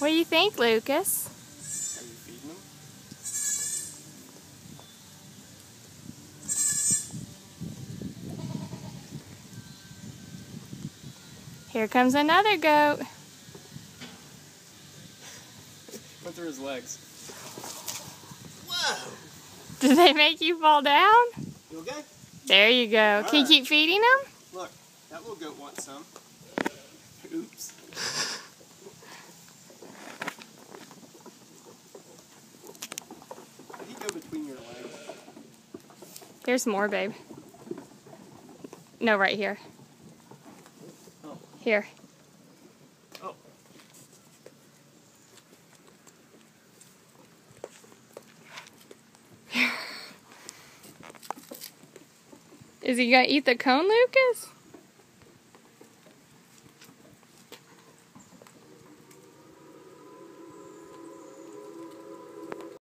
What do you think, Lucas? Are you feeding them? Here comes another goat. Went through his legs. Whoa! Did they make you fall down? You okay? There you go. All Can you right. keep feeding them? Look, that little goat wants some. Oops. Did he go between your legs? There's more, babe. No, right here. Oh. Here. Oh. Is he gonna eat the cone, Lucas?